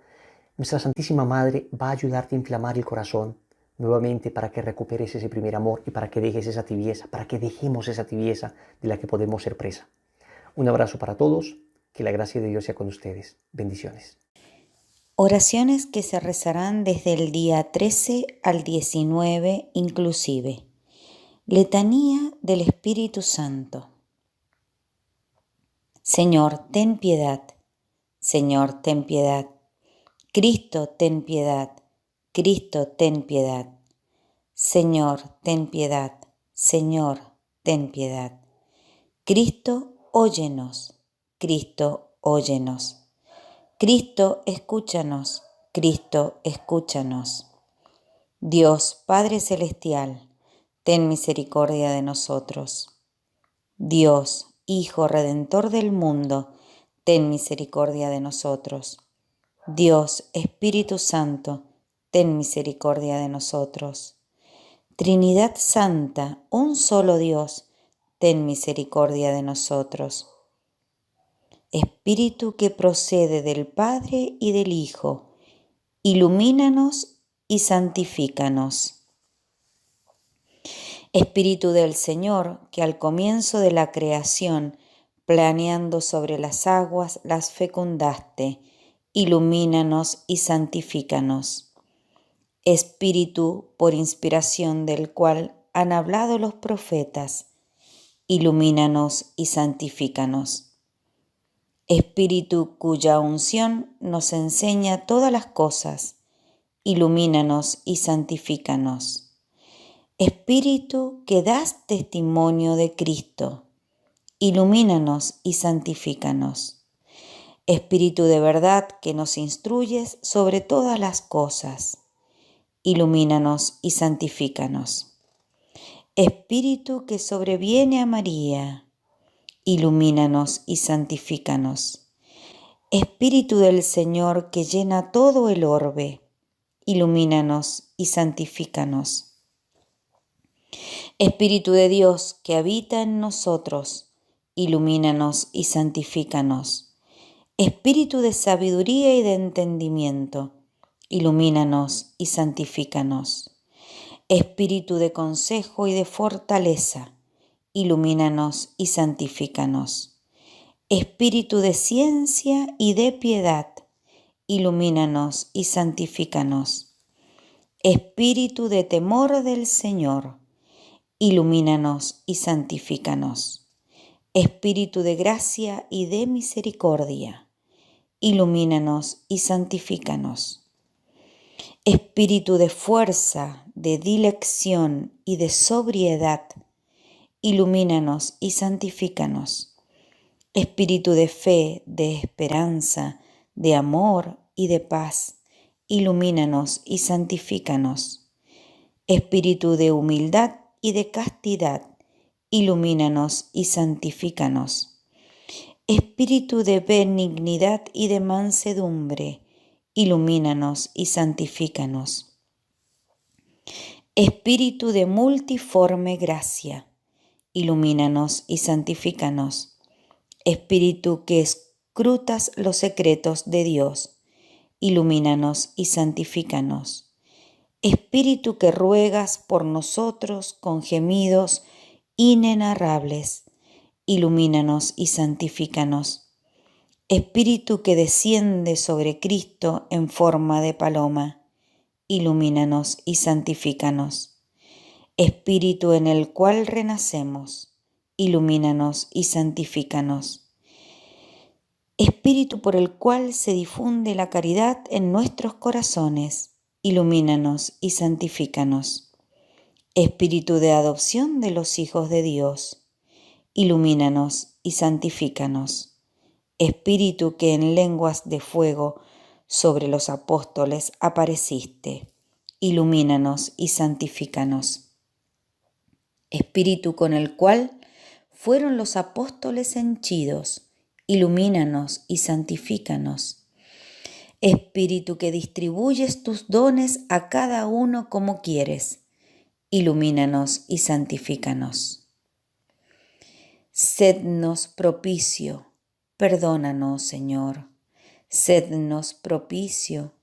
nuestra Santísima Madre va a ayudarte a inflamar el corazón nuevamente para que recuperes ese primer amor y para que dejes esa tibieza, para que dejemos esa tibieza de la que podemos ser presa. Un abrazo para todos, que la gracia de Dios sea con ustedes. Bendiciones. Oraciones que se rezarán desde el día 13 al 19 inclusive. Letanía del Espíritu Santo. Señor, ten piedad. Señor, ten piedad. Cristo, ten piedad. Cristo, ten piedad. Señor, ten piedad. Señor, ten piedad. Cristo, óyenos. Cristo, óyenos. Cristo, escúchanos. Cristo, escúchanos. Dios, Padre Celestial, ten misericordia de nosotros. Dios, Hijo Redentor del mundo, ten misericordia de nosotros. Dios, Espíritu Santo, ten misericordia de nosotros. Trinidad Santa, un solo Dios, ten misericordia de nosotros. Espíritu que procede del Padre y del Hijo, ilumínanos y santifícanos. Espíritu del Señor, que al comienzo de la creación, planeando sobre las aguas, las fecundaste, ilumínanos y santifícanos. Espíritu, por inspiración del cual han hablado los profetas, ilumínanos y santifícanos. Espíritu cuya unción nos enseña todas las cosas, ilumínanos y santifícanos. Espíritu que das testimonio de Cristo, ilumínanos y santifícanos. Espíritu de verdad que nos instruyes sobre todas las cosas, ilumínanos y santifícanos. Espíritu que sobreviene a María, ilumínanos y santifícanos. Espíritu del Señor que llena todo el orbe, ilumínanos y santifícanos. Espíritu de Dios que habita en nosotros, ilumínanos y santifícanos. Espíritu de sabiduría y de entendimiento, ilumínanos y santifícanos. Espíritu de consejo y de fortaleza, ilumínanos y santifícanos. Espíritu de ciencia y de piedad, ilumínanos y santifícanos. Espíritu de temor del Señor, ilumínanos y santifícanos. Espíritu de gracia y de misericordia, ilumínanos y santifícanos. Espíritu de fuerza, de dilección y de sobriedad, ilumínanos y santifícanos. Espíritu de fe, de esperanza, de amor y de paz, ilumínanos y santifícanos. Espíritu de humildad y de castidad, ilumínanos y santifícanos. Espíritu de benignidad y de mansedumbre, ilumínanos y santifícanos. Espíritu de multiforme gracia, ilumínanos y santifícanos. Espíritu que escrutas los secretos de Dios, ilumínanos y santifícanos. Espíritu que ruegas por nosotros con gemidos inenarrables, ilumínanos y santifícanos. Espíritu que desciende sobre Cristo en forma de paloma, ilumínanos y santifícanos. Espíritu en el cual renacemos, ilumínanos y santifícanos. Espíritu por el cual se difunde la caridad en nuestros corazones, ilumínanos y santifícanos. Espíritu de adopción de los hijos de Dios, ilumínanos y santifícanos. Espíritu que en lenguas de fuego sobre los apóstoles apareciste, ilumínanos y santifícanos. Espíritu con el cual fueron los apóstoles henchidos, ilumínanos y santifícanos. Espíritu que distribuyes tus dones a cada uno como quieres, ilumínanos y santifícanos. Sednos propicio, perdónanos, Señor. Sednos propicio,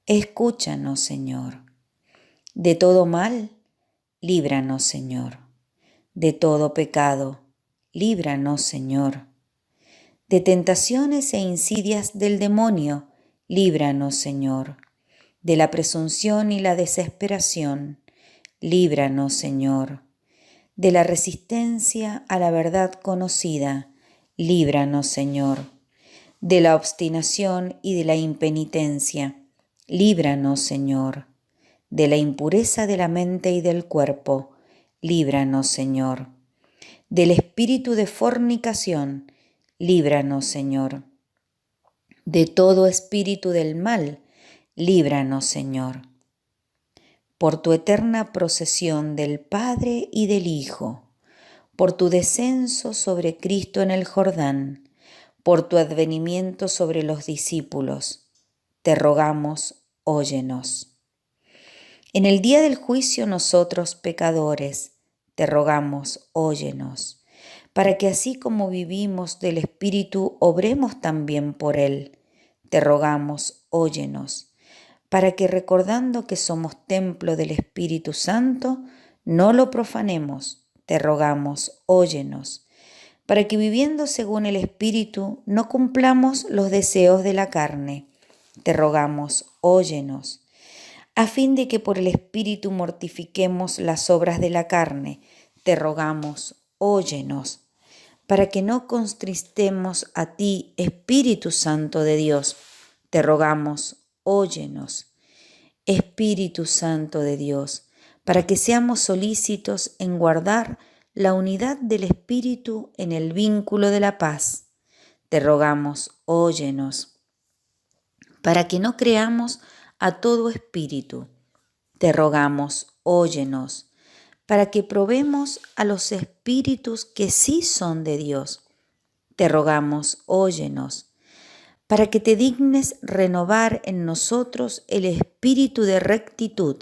escúchanos, Señor. De todo mal, líbranos, Señor. De todo pecado, líbranos, Señor. De tentaciones e insidias del demonio, líbranos, Señor. De la presunción y la desesperación, líbranos, Señor. De la resistencia a la verdad conocida, líbranos, Señor. De la obstinación y de la impenitencia, líbranos, Señor. De la impureza de la mente y del cuerpo, líbranos, Señor. Del espíritu de fornicación, líbranos, Señor. De todo espíritu del mal, líbranos, Señor. Por tu eterna procesión del Padre y del Hijo, por tu descenso sobre Cristo en el Jordán, por tu advenimiento sobre los discípulos, te rogamos, óyenos. En el día del juicio nosotros pecadores, te rogamos, óyenos, para que así como vivimos del Espíritu, obremos también por Él. Te rogamos, óyenos, para que recordando que somos templo del Espíritu Santo, no lo profanemos. Te rogamos, óyenos, para que viviendo según el Espíritu, no cumplamos los deseos de la carne. Te rogamos, óyenos, a fin de que por el Espíritu mortifiquemos las obras de la carne. Te rogamos, óyenos, para que no contristemos a ti, Espíritu Santo de Dios. Te rogamos, óyenos. Espíritu Santo de Dios, para que seamos solícitos en guardar la unidad del Espíritu en el vínculo de la paz. Te rogamos, óyenos, para que no creamos a todo espíritu. Te rogamos, óyenos, para que probemos a los espíritus que sí son de Dios. Te rogamos, óyenos, para que te dignes renovar en nosotros el espíritu de rectitud.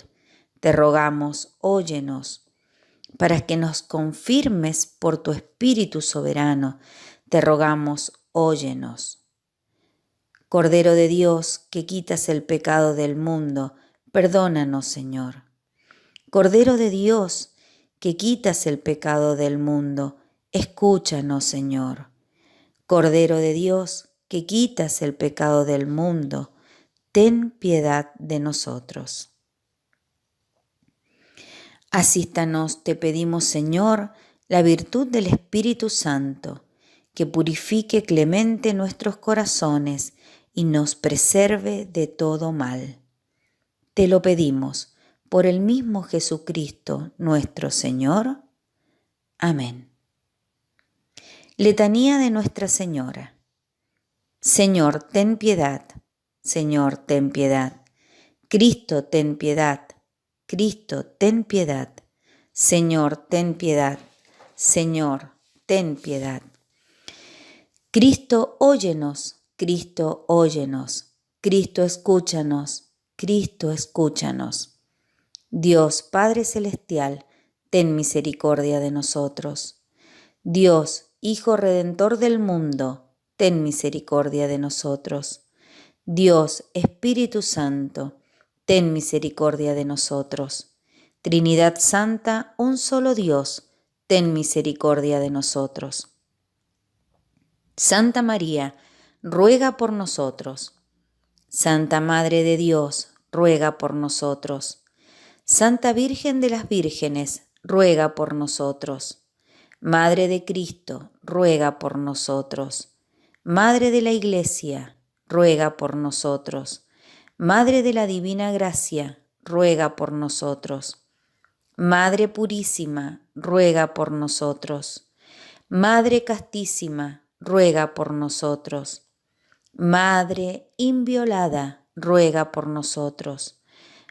Te rogamos, óyenos, para que nos confirmes por tu Espíritu soberano. Te rogamos, óyenos. Cordero de Dios, que quitas el pecado del mundo, perdónanos, Señor. Cordero de Dios, que quitas el pecado del mundo, escúchanos, Señor. Cordero de Dios, que quitas el pecado del mundo, ten piedad de nosotros. Asístanos, te pedimos, Señor, la virtud del Espíritu Santo, que purifique clemente nuestros corazones y nos preserve de todo mal. Te lo pedimos por el mismo Jesucristo, nuestro Señor. Amén. Letanía de Nuestra Señora. Señor, ten piedad. Señor, ten piedad. Cristo, ten piedad. Cristo, ten piedad. Señor, ten piedad. Señor, ten piedad. Cristo, óyenos. Cristo, óyenos. Cristo, escúchanos. Cristo, escúchanos. Dios Padre Celestial, ten misericordia de nosotros. Dios Hijo Redentor del mundo, ten misericordia de nosotros. Dios Espíritu Santo, ten misericordia de nosotros. Trinidad Santa, un solo Dios, ten misericordia de nosotros. Santa María, ruega por nosotros. Santa Madre de Dios, ruega por nosotros. Santa Virgen de las Vírgenes, ruega por nosotros. Madre de Cristo, ruega por nosotros. Madre de la Iglesia, ruega por nosotros. Madre de la Divina Gracia, ruega por nosotros. Madre Purísima, ruega por nosotros. Madre Castísima, ruega por nosotros. Madre inviolada, ruega por nosotros.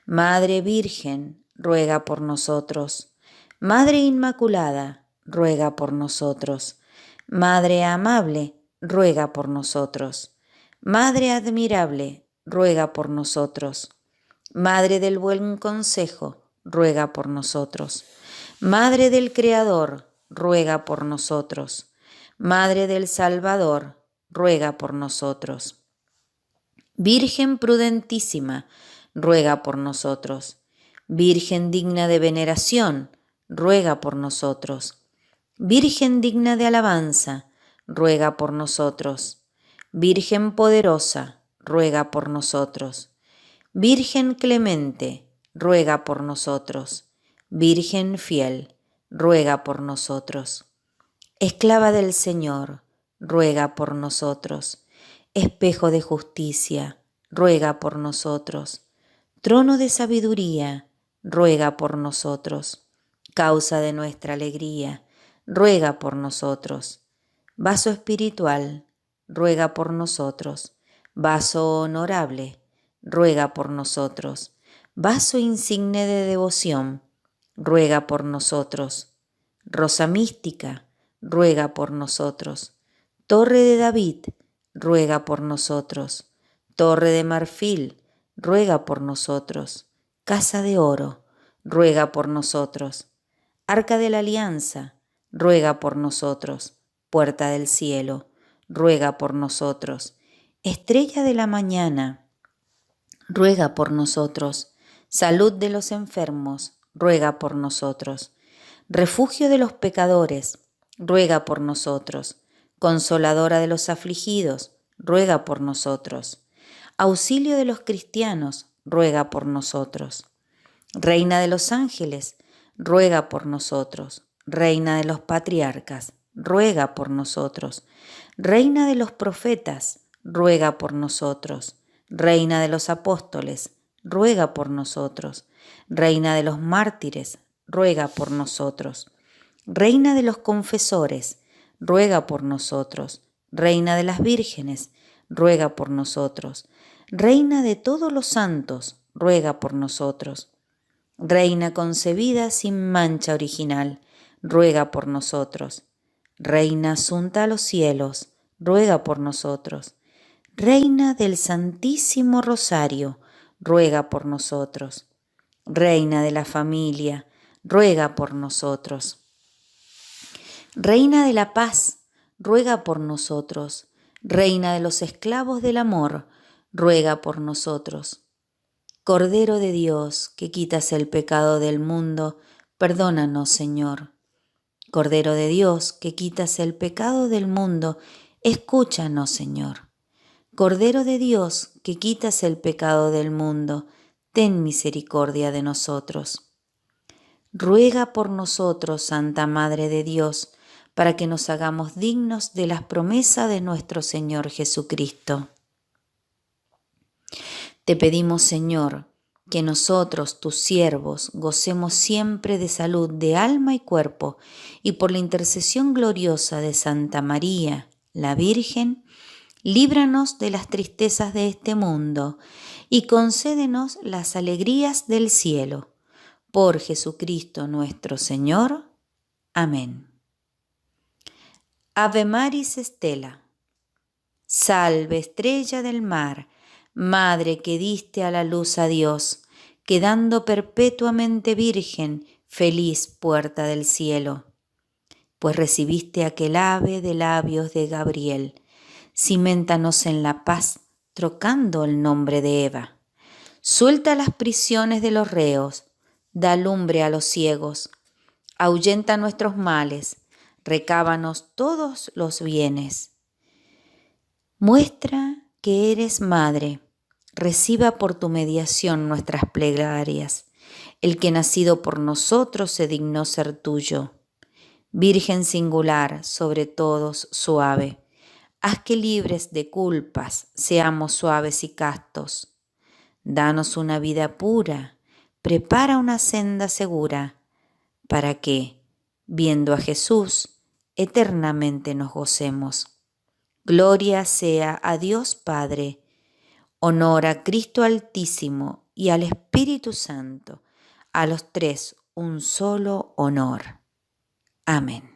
Madre Virgen, ruega por nosotros. Madre Inmaculada, ruega por nosotros. Madre amable, ruega por nosotros. Madre admirable, ruega por nosotros. Madre del buen consejo, ruega por nosotros. Madre del Creador, ruega por nosotros. Madre del Salvador, ruega por nosotros. Virgen prudentísima, ruega por nosotros. Virgen digna de veneración, ruega por nosotros. Virgen digna de alabanza, ruega por nosotros. Virgen poderosa, ruega por nosotros. Virgen clemente, ruega por nosotros. Virgen fiel, ruega por nosotros. Esclava del Señor, ruega por nosotros. Espejo de justicia, ruega por nosotros. Trono de sabiduría, ruega por nosotros. Causa de nuestra alegría, ruega por nosotros. Vaso espiritual, ruega por nosotros. Vaso honorable, ruega por nosotros. Vaso insigne de devoción, ruega por nosotros. Rosa mística, ruega por nosotros. Torre de David, ruega por nosotros. Torre de marfil, ruega por nosotros. Casa de oro, ruega por nosotros. Arca de la alianza, ruega por nosotros. Puerta del cielo, ruega por nosotros. Estrella de la mañana, ruega por nosotros. Salud de los enfermos, ruega por nosotros. Refugio de los pecadores, ruega por nosotros. Consoladora de los afligidos, ruega por nosotros. Auxilio de los cristianos, ruega por nosotros. Reina de los ángeles, ruega por nosotros. Reina de los patriarcas, ruega por nosotros. Reina de los profetas, ruega por nosotros. Reina de los apóstoles, ruega por nosotros. Reina de los mártires, ruega por nosotros. Reina de los confesores, ruega por nosotros. Reina de las vírgenes, ruega por nosotros. Reina de todos los santos, ruega por nosotros. Reina concebida sin mancha original, ruega por nosotros. Reina asunta a los cielos, ruega por nosotros. Reina del Santísimo Rosario, ruega por nosotros. Reina de la familia, ruega por nosotros. Reina de la paz, ruega por nosotros. Reina de los esclavos del amor, ruega por nosotros. Cordero de Dios, que quitas el pecado del mundo, perdónanos, Señor. Cordero de Dios, que quitas el pecado del mundo, escúchanos, Señor. Cordero de Dios, que quitas el pecado del mundo, ten misericordia de nosotros. Ruega por nosotros, Santa Madre de Dios, para que nos hagamos dignos de las promesas de nuestro Señor Jesucristo. Te pedimos, Señor, que nosotros, tus siervos, gocemos siempre de salud de alma y cuerpo, y por la intercesión gloriosa de Santa María, la Virgen, líbranos de las tristezas de este mundo y concédenos las alegrías del cielo. Por Jesucristo nuestro Señor. Amén. Ave Maris Stella. Salve, estrella del mar, Madre que diste a la luz a Dios, quedando perpetuamente virgen, feliz puerta del cielo. Pues recibiste aquel ave de labios de Gabriel, ciméntanos en la paz, trocando el nombre de Eva. Suelta las prisiones de los reos, da lumbre a los ciegos, ahuyenta nuestros males, recábanos todos los bienes. Muestra que eres madre, reciba por tu mediación nuestras plegarias. El que nacido por nosotros se dignó ser tuyo. Virgen singular, sobre todos suave, haz que libres de culpas seamos suaves y castos. Danos una vida pura, prepara una senda segura, para que, viendo a Jesús, eternamente nos gocemos. Gloria sea a Dios Padre, honor a Cristo Altísimo y al Espíritu Santo, a los tres un solo honor. Amén.